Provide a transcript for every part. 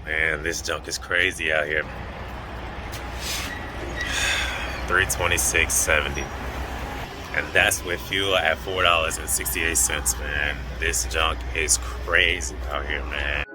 Man, this junk is crazy out here. 326.70, and that's with fuel at $4.68. Man, this junk is crazy out here, man.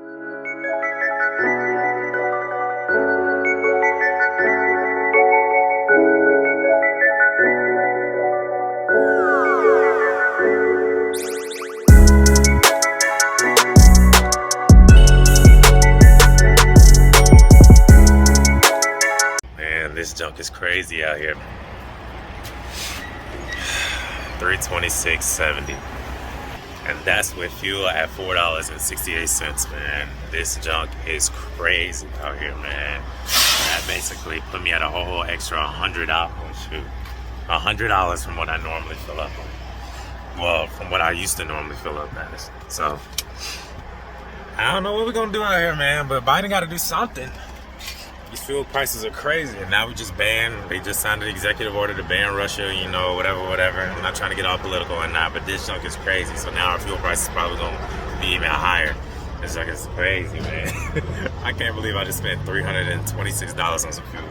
This junk is crazy out here. 326.70, and that's with fuel at $4.68. Man, this junk is crazy out here, man. That basically put me at a whole extra $100. Shoot, $100 from what I normally fill up on. Well, from what I used to normally fill up at. So I don't know what we're gonna do out here, man. But Biden got to do something. These fuel prices are crazy, and now we just they just signed an executive order to ban Russia, you know, whatever. I'm not trying to get all political and that, but this junk is crazy. So now our fuel price is probably going to be even higher. This junk is crazy, man. I can't believe I just spent $326 on some fuel.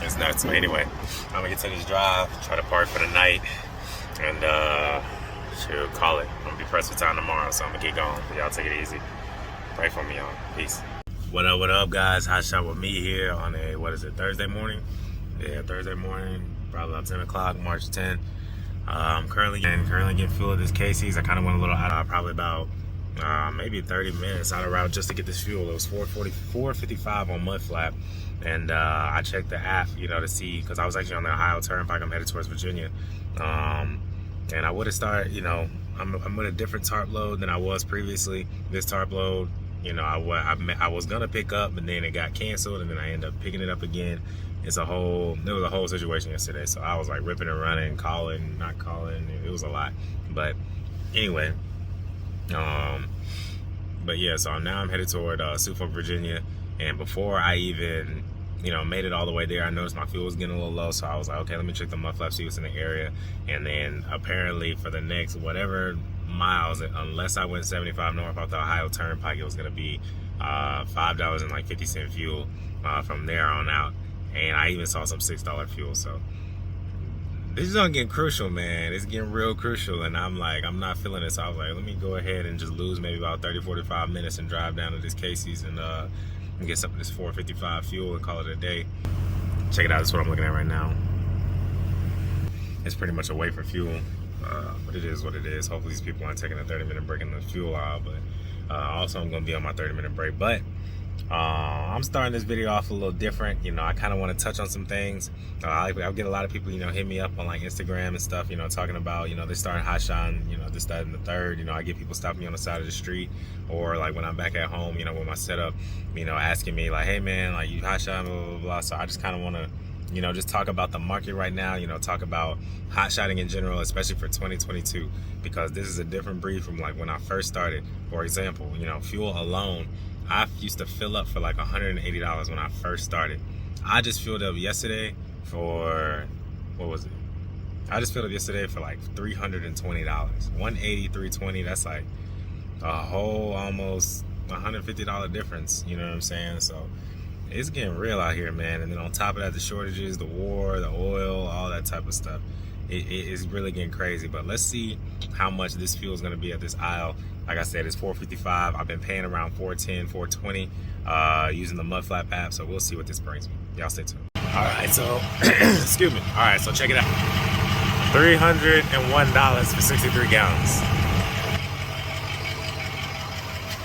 It's nuts. But anyway, I'm going to get to this drive, try to park for the night, and should call it. I'm going to be pressed for time tomorrow, so I'm going to get going. Y'all take it easy. Pray for me, y'all. Peace. What up, guys? Hotshot with me here on a, Thursday morning? Yeah, Thursday morning, probably about 10 o'clock, March 10th. I'm currently getting fuel at this Casey's. I kind of went a little out, probably about maybe 30 minutes out of route just to get this fuel. It was $4.55 on mud flap, and I checked the app, you know, to see, because I was actually on the Ohio Turnpike. I'm headed towards Virginia, and I would have started, you know, I'm with a different tarp load than I was previously. This tarp load, you know, I was gonna pick up, but then it got canceled, and then I ended up picking it up again. There was a whole situation yesterday, so I was like ripping and running, calling, not calling. It was a lot, but anyway, but yeah. So now I'm headed toward Suffolk, Virginia, and before I even, you know, made it all the way there, I noticed my fuel was getting a little low, so I was like, okay, let me check the mud flap, see what's in the area. And then apparently for the next whatever miles, unless I went 75 north off the Ohio Turnpike, it was gonna be $5.50 fuel from there on out. And I even saw some $6 fuel. So this is getting crucial, man. It's getting real crucial, and I'm not feeling it. So I was like, let me go ahead and just lose maybe about 30-45 minutes and drive down to this Casey's and get some of this $4.55 fuel and call it a day. Check it out. That's what I'm looking at right now. It's pretty much a wait for fuel. But it is what it is. Hopefully these people aren't taking a 30-minute break in the fuel aisle, but also I'm going to be on my 30-minute break. But I'm starting this video off a little different. You know, I kind of want to touch on some things. I'll get a lot of people, you know, hit me up on like Instagram and stuff, you know, talking about, you know, they starting Hotshot, you know, this, that, and the third. You know, I get people stopping me on the side of the street, or like when I'm back at home, you know, with my setup, you know, asking me like, hey man, like you Hotshot, blah, blah, blah. So I just kind of want to, you know, just talk about the market right now, you know, talk about hotshotting in general, especially for 2022, because this is a different breed from like when I first started. For example, you know, fuel alone, I used to fill up for like $180 when I first started. I just filled up yesterday for, what was it? I just filled up yesterday for like $320. 180, 320, that's like a whole almost $150 difference, you know what I'm saying? So it's getting real out here, man. And then on top of that, the shortages, the war, the oil, all that type of stuff. It is really getting crazy. But let's see how much this fuel is going to be at this aisle. Like I said, it's $4.55. I've been paying around $4.10, $4.20 using the mud flap app. So we'll see what this brings me. Y'all stay tuned. All right, so excuse me. All right, so check it out. $301 for 63 gallons.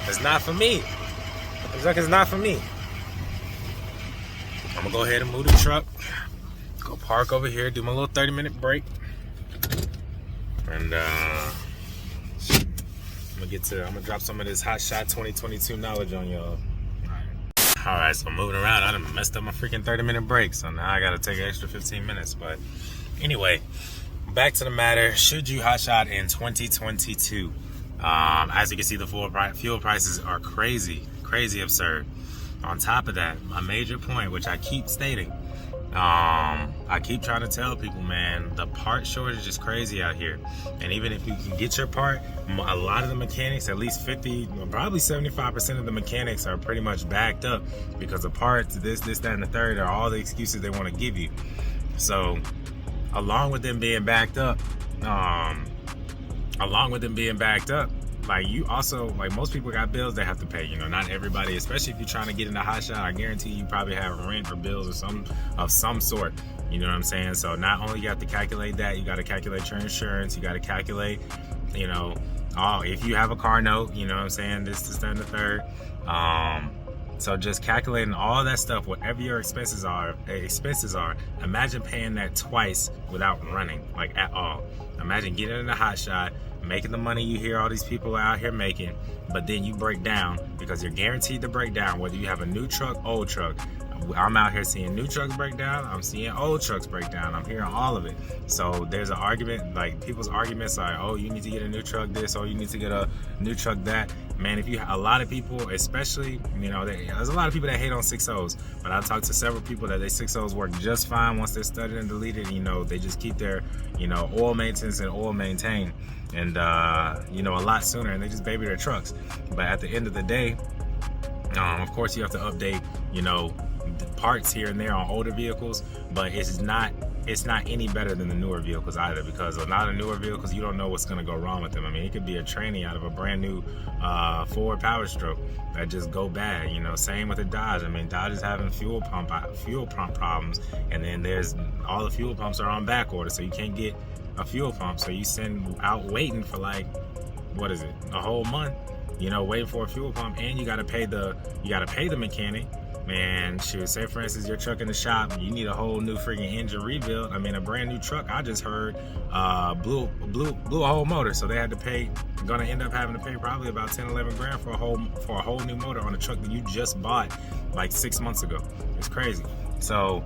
It's not for me. It's like it's not for me. I'm gonna go ahead and move the truck, go park over here, do my little 30-minute break, and I'm gonna drop some of this Hotshot 2022 knowledge on y'all. All right, so moving around, I done messed up my freaking 30-minute break, so now I gotta take an extra 15 minutes. But anyway, back to the matter. Should you Hotshot in 2022? As you can see, the fuel prices are crazy absurd. On top of that, a major point, which I keep stating, I keep trying to tell people, man, the part shortage is crazy out here. And even if you can get your part, a lot of the mechanics, at least 50, probably 75% of the mechanics are pretty much backed up because the parts, this, that, and the third are all the excuses they want to give you. So, along with them being backed up, like you also, like most people got bills they have to pay, you know, not everybody, especially if you're trying to get into Hotshot, I guarantee you probably have rent or bills or some sort, you know what I'm saying? So not only you have to calculate that, you got to calculate your insurance, you got to calculate, you know, if you have a car note, you know what I'm saying, this, that, and the third. So just calculating all that stuff, whatever your expenses are, imagine paying that twice without running, like at all. Imagine getting in the Hotshot, making the money you hear all these people out here making, but then you break down because you're guaranteed to break down, whether you have a new truck, old truck. I'm out here seeing new trucks break down, I'm seeing old trucks break down, I'm hearing all of it. So there's an argument, like people's arguments are, oh, you need to get a new truck this, or you need to get a new truck that. Man, if you, a lot of people, especially, you know, there's a lot of people that hate on 6.0s, but I talked to several people that they 6.0s work just fine once they're studied and deleted. You know, they just keep their, you know, oil maintenance and oil maintained, and you know, a lot sooner, and they just baby their trucks. But at the end of the day, of course, you have to update, you know, parts here and there on older vehicles, but it's not any better than the newer vehicles either, because a lot of newer vehicles, you don't know what's going to go wrong with them. I mean, it could be a tranny out of a brand new Ford Power Stroke that just go bad, you know. Same with the Dodge. I mean, Dodge is having fuel pump problems, and then there's all the fuel pumps are on back order, so you can't get a fuel pump, so you send out waiting for like, what is it, a whole month, you know, waiting for a fuel pump, and you got to pay the mechanic. Man, shoot, say for instance your truck in the shop, you need a whole new freaking engine rebuild. I mean, a brand new truck, I just heard, blew a whole motor, so they had to pay, gonna end up having to pay probably about 10, 11 grand for a whole new motor on a truck that you just bought like 6 months ago. It's crazy. So,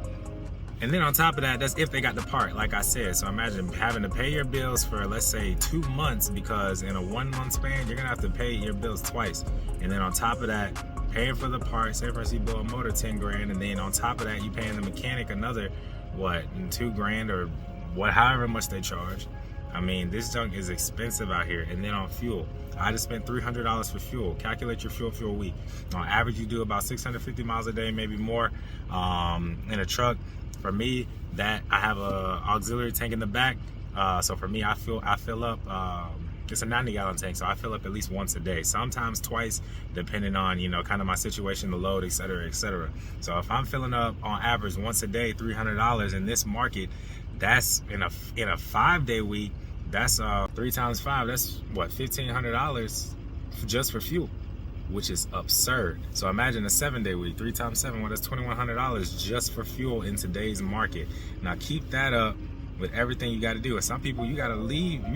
and then on top of that, that's if they got the part, like I said. So imagine having to pay your bills for, let's say, 2 months, because in a 1 month span, you're gonna have to pay your bills twice. And then on top of that, paying for the parts, say for instance you build a motor 10 grand, and then on top of that you paying the mechanic another, what, 2 grand or however much they charge. I mean, this junk is expensive out here. And then on fuel, I just spent $300 for fuel. Calculate your fuel week. On average, you do about 650 miles a day, maybe more, in a truck. For me, that I have a auxiliary tank in the back, so for me, I fill up. It's a 90-gallon tank, so I fill up at least once a day, sometimes twice, depending on, you know, kind of my situation, the load, etc., etc. So if I'm filling up on average once a day, $300 in this market, that's in a 5-day week. That's 3 times 5. That's what, $1,500 just for fuel, which is absurd. So imagine a 7-day week, 3 times 7. Well, that's $2,100 just for fuel in today's market. Now keep that up with everything you got to do. And some people, you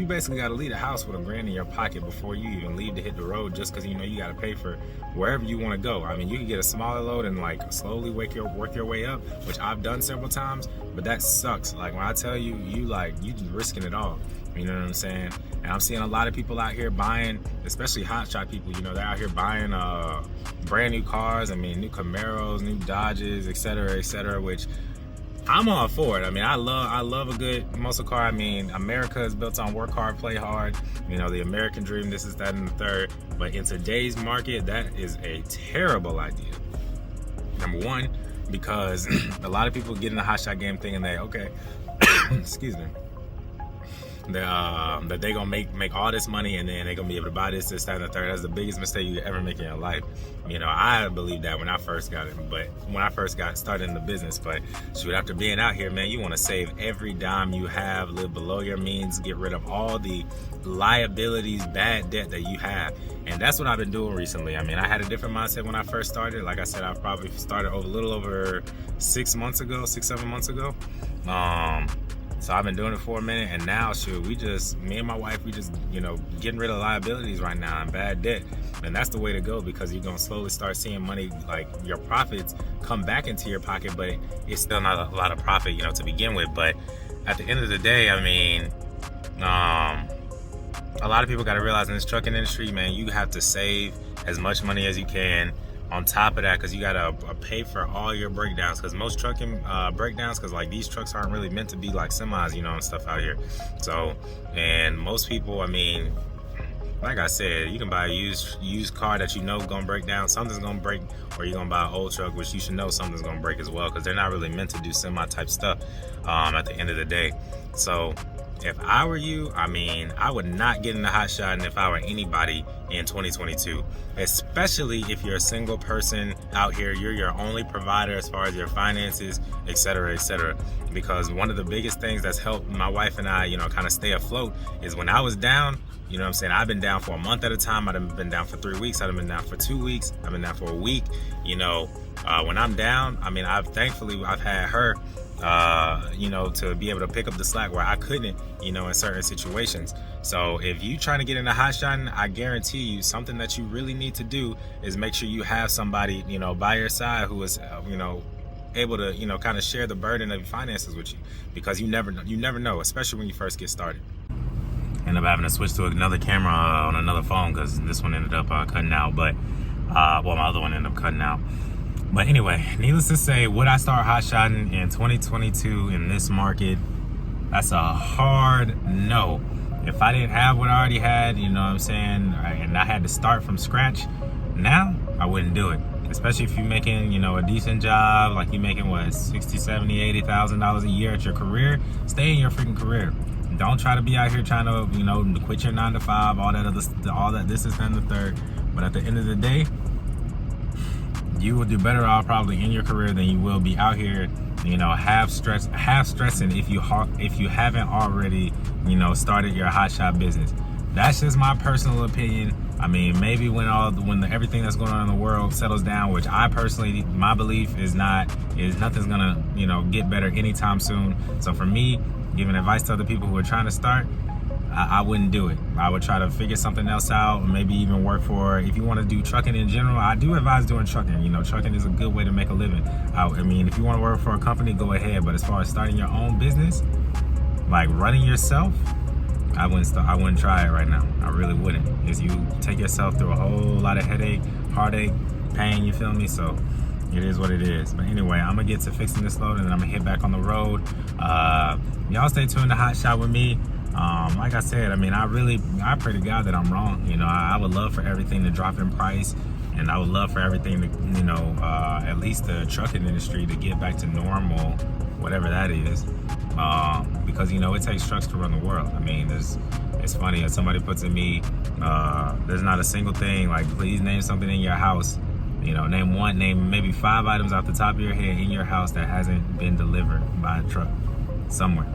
basically got to leave the house with $1 grand in your pocket before you even leave to hit the road, just because, you know, you got to pay for wherever you want to go. I mean, you can get a smaller load and like slowly work your way up, which I've done several times, but that sucks. Like when I tell you, you risking it all. You know what I'm saying? And I'm seeing a lot of people out here buying, especially hotshot people, you know, they're out here buying brand new cars. I mean, new Camaros, new Dodges, etc., which I'm all for it. I mean, I love a good muscle car. I mean, America is built on work hard, play hard. You know, the American dream, this is that and the third. But in today's market, that is a terrible idea. Number one, because a lot of people get in the hotshot game thinking they, okay, excuse me, that they gonna make all this money and then they gonna be able to buy this, that, and the third. That's the biggest mistake you ever make in your life. You know, I believed that when I first got started in the business. But shoot, after being out here, man, you want to save every dime you have, live below your means, get rid of all the liabilities, bad debt that you have. And that's what I've been doing recently. I mean, I had a different mindset when I first started. Like I said, I probably started a little over 6 months ago, 6-7 months ago. So I've been doing it for a minute, and now, shoot, me and my wife, we just, you know, getting rid of liabilities right now and bad debt. And that's the way to go, because you're going to slowly start seeing money, like your profits come back into your pocket, but it's still not a lot of profit, you know, to begin with. But at the end of the day, I mean, a lot of people got to realize in this trucking industry, man, you have to save as much money as you can on top of that, because you gotta pay for all your breakdowns, because most trucking breakdowns, because like these trucks aren't really meant to be like semis, you know, and stuff out here. So, and most people, I mean, like I said, you can buy a used car that you know gonna break down, something's gonna break, or you're gonna buy an old truck which you should know something's gonna break as well, because they're not really meant to do semi type stuff at the end of the day. So if I were you, I mean, I would not get into Hotshot, and if I were anybody in 2022, especially if you're a single person out here, you're your only provider as far as your finances, etc., etc. Because one of the biggest things that's helped my wife and I, you know, kind of stay afloat is when I was down, you know what I'm saying, I've been down for a month at a time. I've been down for 3 weeks. I've been down for 2 weeks. I've been down for a week. You know, when I'm down, I mean, I've had her, you know, to be able to pick up the slack where I couldn't, you know, in certain situations. So if you trying to get into Hotshotting, I guarantee you something that you really need to do is make sure you have somebody, you know, by your side who is, you know, able to, you know, kind of share the burden of finances with you, because you never know, especially when you first get started. Ended up having to switch to another camera on another phone because this one ended up cutting out, but well, my other one ended up cutting out. But anyway, needless to say, would I start Hotshotting in 2022 in this market? That's a hard no. If I didn't have what I already had, you know what I'm saying, and I had to start from scratch, now I wouldn't do it. Especially if you're making, you know, a decent job, like you're making what, $60,000, $70,000, $80,000 a year at your career. Stay in your freaking career. Don't try to be out here trying to, you know, quit your 9 to 5, all that this is and the third. But at the end of the day, you will do better off probably in your career than you will be out here, you know, half stressing if you haven't already, you know, started your hotshot business. That's just my personal opinion. I mean, maybe when everything that's going on in the world settles down, which I personally, my belief is nothing's gonna, you know, get better anytime soon. So for me, giving advice to other people who are trying to start, I wouldn't do it. I would try to figure something else out, maybe even work for, if you want to do trucking in general, I do advise doing trucking. You know, trucking is a good way to make a living. I mean, if you want to work for a company, go ahead. But as far as starting your own business, like running yourself, I wouldn't try it right now. I really wouldn't, because you take yourself through a whole lot of headache, heartache, pain, you feel me? So it is what it is. But anyway, I'm gonna get to fixing this load and then I'm gonna hit back on the road. Y'all stay tuned to Hotshot with me. Like I said, I mean, I pray to God that I'm wrong. You know, I would love for everything to drop in price, and I would love for everything to, you know, at least the trucking industry to get back to normal, whatever that is. Because, you know, it takes trucks to run the world. I mean, it's funny, if somebody puts in me, there's not a single thing, like, please name something in your house. You know, name maybe 5 items off the top of your head in your house that hasn't been delivered by a truck somewhere.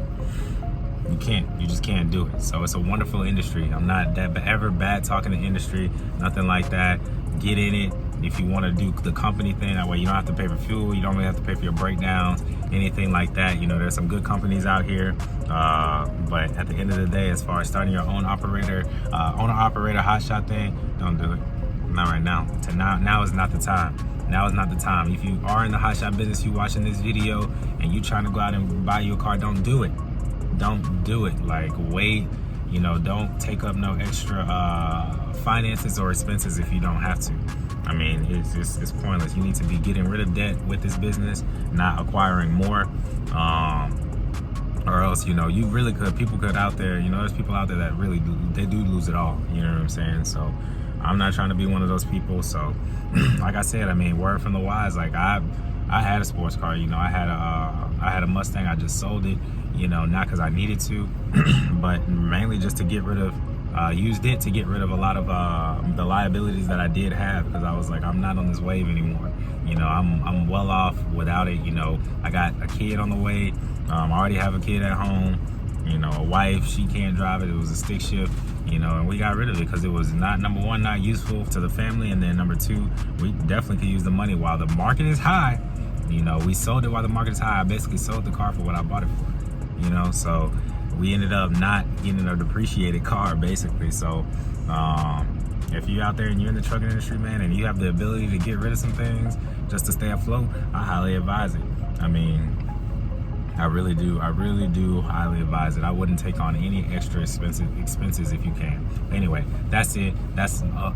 You just can't do it. So it's a wonderful industry. I'm not ever bad talking the industry, nothing like that. Get in it. If you want to do the company thing, that way you don't have to pay for fuel, you don't really have to pay for your breakdowns, anything like that. You know, there's some good companies out here. But at the end of the day, as far as starting your own owner-operator hotshot thing, don't do it. Not right now. Now is not the time. Now is not the time. If you are in the hotshot business, you watching this video, and you trying to go out and buy you a car, don't do it. Don't do it. Like, wait. You know, don't take up no extra finances or expenses if you don't have to. I mean, it's pointless. You need to be getting rid of debt with this business, not acquiring more. Or else, you know, you really could. People could out there, you know, there's people out there that really they do lose it all. You know what I'm saying? So I'm not trying to be one of those people. So like I said, I mean, word from the wise, like I had a sports car, you know, I had a Mustang. I just sold it, you know, not because I needed to, but mainly just to get rid of, used it to get rid of a lot of the liabilities that I did have, because I was like, I'm not on this wave anymore. You know, I'm well off without it. You know, I got a kid on the way. I already have a kid at home. You know, a wife, she can't drive it. It was a stick shift, you know, and we got rid of it because it was not, number one, not useful to the family, and then number two, we definitely could use the money while the market is high. You know, we sold it while the market is high. I basically sold the car for what I bought it for, you know, so we ended up not getting a depreciated car, basically. So if you're out there and you're in the trucking industry, man, and you have the ability to get rid of some things just to stay afloat, I highly advise it. I mean, I really do highly advise it. I wouldn't take on any extra expenses if you can. Anyway, that's it. That's all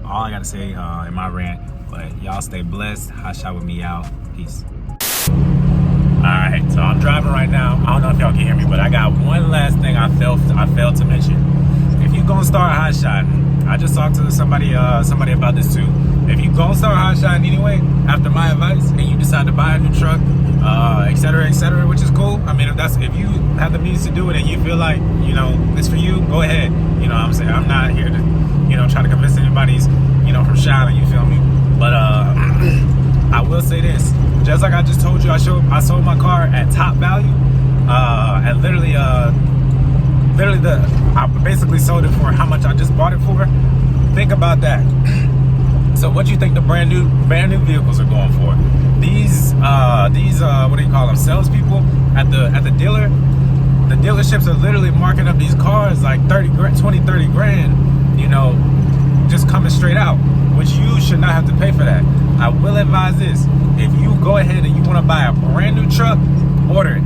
I gotta say in my rant. But y'all stay blessed. Hotshot with me out. Peace. Alright, so I'm driving right now. I don't know if y'all can hear me, but I got one last thing I failed to mention. If you gonna start hotshotting, I just talked to somebody about this too. If you gonna start hotshotting anyway, after my advice, and you decide to buy a new truck, etc., which is cool. I mean, if you have the means to do it and you feel like, you know, it's for you, go ahead. You know what I'm saying? I'm not here to, you know, try to convince anybody's, you know, from shining, you feel me? But I will say this. Just like I just told you, I sold my car at top value. At literally I basically sold it for how much I just bought it for. Think about that. So what do you think the brand new vehicles are going for? These what do you call them? Salespeople at the dealer. The dealerships are literally marking up these cars like 30 grand, you know, just coming straight out, which you should not have to pay for that. I will advise this: if you go ahead and you want to buy a brand new truck, order it.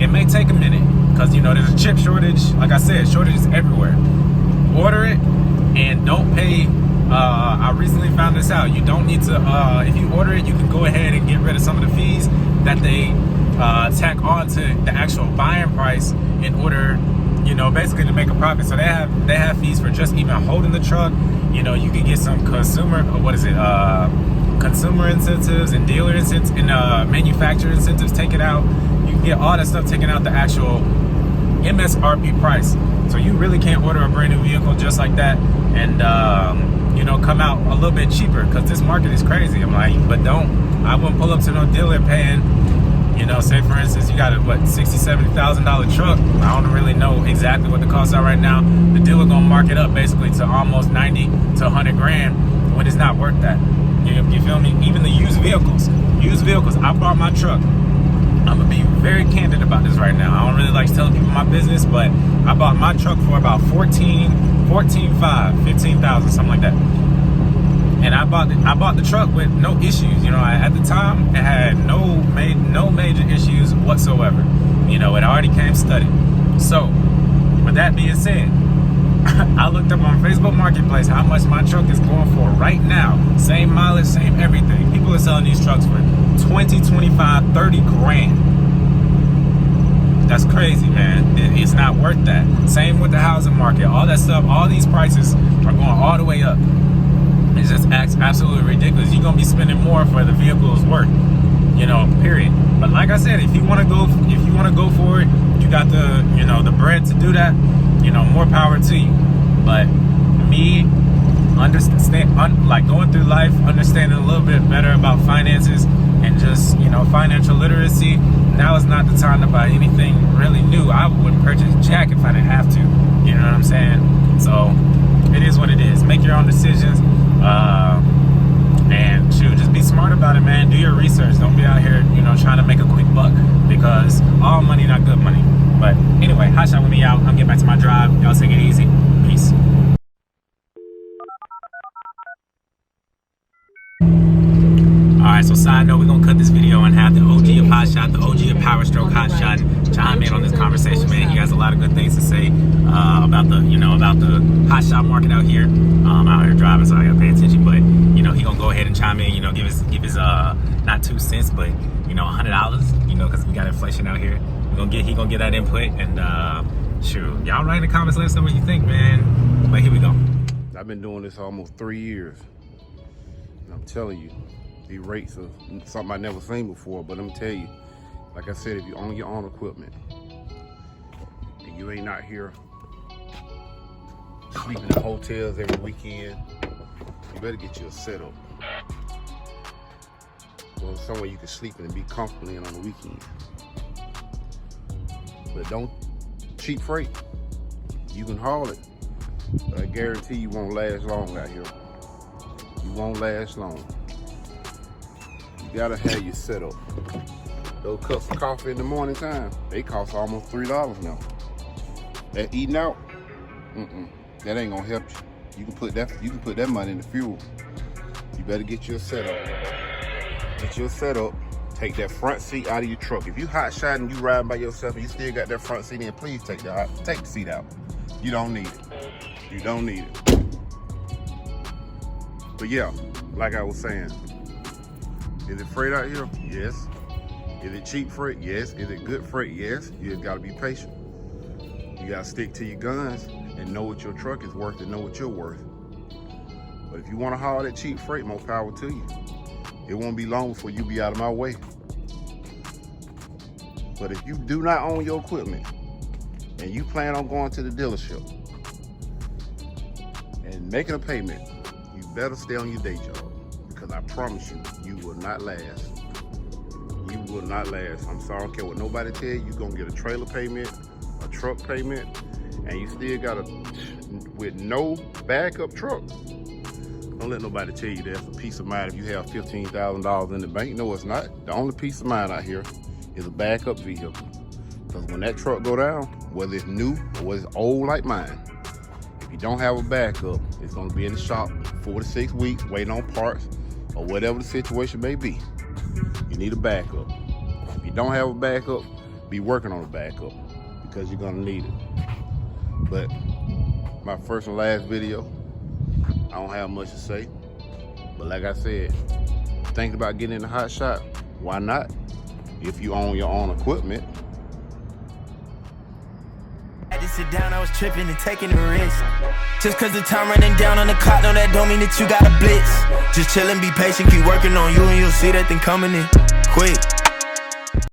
It may take a minute because, you know, there's a chip shortage. Like I said, shortages everywhere. Order it and don't pay. I recently found this out. You don't need to. If you order it, you can go ahead and get rid of some of the fees that they tack on to the actual buying price in order, you know, basically to make a profit. So they have fees for just even holding the truck. You know, you can get some consumer incentives and dealer incentives and manufacturer incentives taken out. You can get all that stuff taken out the actual MSRP price. So you really can't order a brand new vehicle just like that and you know, come out a little bit cheaper, because this market is crazy. I'm like, but I wouldn't pull up to no dealer paying, you know, say for instance you got a $60,000-$70,000 truck. I don't really know exactly what the costs are right now. The dealer gonna mark it up basically to almost 90 to 100 grand when it's not worth that. You feel me? Even the used vehicles. I bought my truck. I'm gonna be very candid about this right now. I don't really like telling people my business, but I bought my truck for about 15,000, something like that. And I bought the truck with no issues. You know, at the time it had no major issues whatsoever. You know, it already came studded. So, with that being said, I looked up on Facebook Marketplace how much my truck is going for right now. Same mileage, same everything. People are selling these trucks for 20, 25, 30 grand. That's crazy, man. It's not worth that. Same with the housing market. All that stuff, all these prices are going all the way up. It's just absolutely ridiculous. You're gonna be spending more for the vehicle's worth, you know, period. But like I said, if you want to go for it, you got the, you know, the bread to do that. You know, more power to you. But me, like going through life, understanding a little bit better about finances and just, you know, financial literacy, now is not the time to buy anything really new. I wouldn't purchase jack if I didn't have to. You know what I'm saying? So it is what it is. Make your own decisions. And shoot, just be smart about it, man. Do your research. Don't be out here, you know, trying to make a quick buck, because all money not good money. But anyway, Hotshot with me out. I'm getting back to my drive. Y'all take it easy. Peace. Alright, so side note, we're gonna cut this video and have the OG of Hotshot, the OG of Power Stroke Hotshot, chime in on this conversation, man. He has a lot of good things to say about the Hotshot market out here. I'm out here driving, so I gotta pay attention. But you know, he gonna go ahead and chime in. You know, give his not 2 cents, but you know, $100. You know, because we got inflation out here. He gonna get that input, and shoot, y'all write in the comments, let us know what you think, man. But here we go. I've been doing this almost 3 years, and I'm telling you, the rates are something I never seen before. But I'm gonna tell you, like I said, if you own your own equipment and you ain't out here sleeping in hotels every weekend, you better get you a setup. Or somewhere you can sleep in and be comfortable in on the weekend. But don't cheap freight. You can haul it, but I guarantee you won't last long out here. You won't last long. You gotta have your setup. Those cups of coffee in the morning time, they cost almost $3 now. That eating out, that ain't gonna help you. You can put that money in the fuel. You better get your setup. Get your setup. take that front seat out of your truck. If you hot shot and you riding by yourself and you still got that front seat in, please take the seat out. You don't need it. You don't need it. But yeah, like I was saying, is it freight out here? Yes. Is it cheap freight? Yes. Is it good freight? Yes. You just gotta be patient. You gotta stick to your guns and know what your truck is worth and know what you're worth. But if you wanna haul that cheap freight, more power to you. It won't be long before you be out of my way. But if you do not own your equipment and you plan on going to the dealership and making a payment, you better stay on your day job, because I promise you, you will not last. You will not last. I'm sorry, I don't care what nobody tell you. You're gonna get a trailer payment, a truck payment, and you still got with no backup truck. Don't let nobody tell you that's a peace of mind if you have $15,000 in the bank. No, it's not. The only peace of mind out here is a backup vehicle. Because when that truck go down, whether it's new or whether it's old like mine, if you don't have a backup, it's gonna be in the shop 4 to 6 weeks waiting on parts or whatever the situation may be. You need a backup. If you don't have a backup, be working on a backup, because you're gonna need it. But my first and last video, I don't have much to say, but like I said, thinking about getting in the Hotshot, why not? If you own your own equipment. I just sit down, I was tripping and taking a risk. Just cause the time running down on the clock, no, that don't mean that you got a blitz. Just chill and be patient, keep working on you and you'll see that thing coming in quick.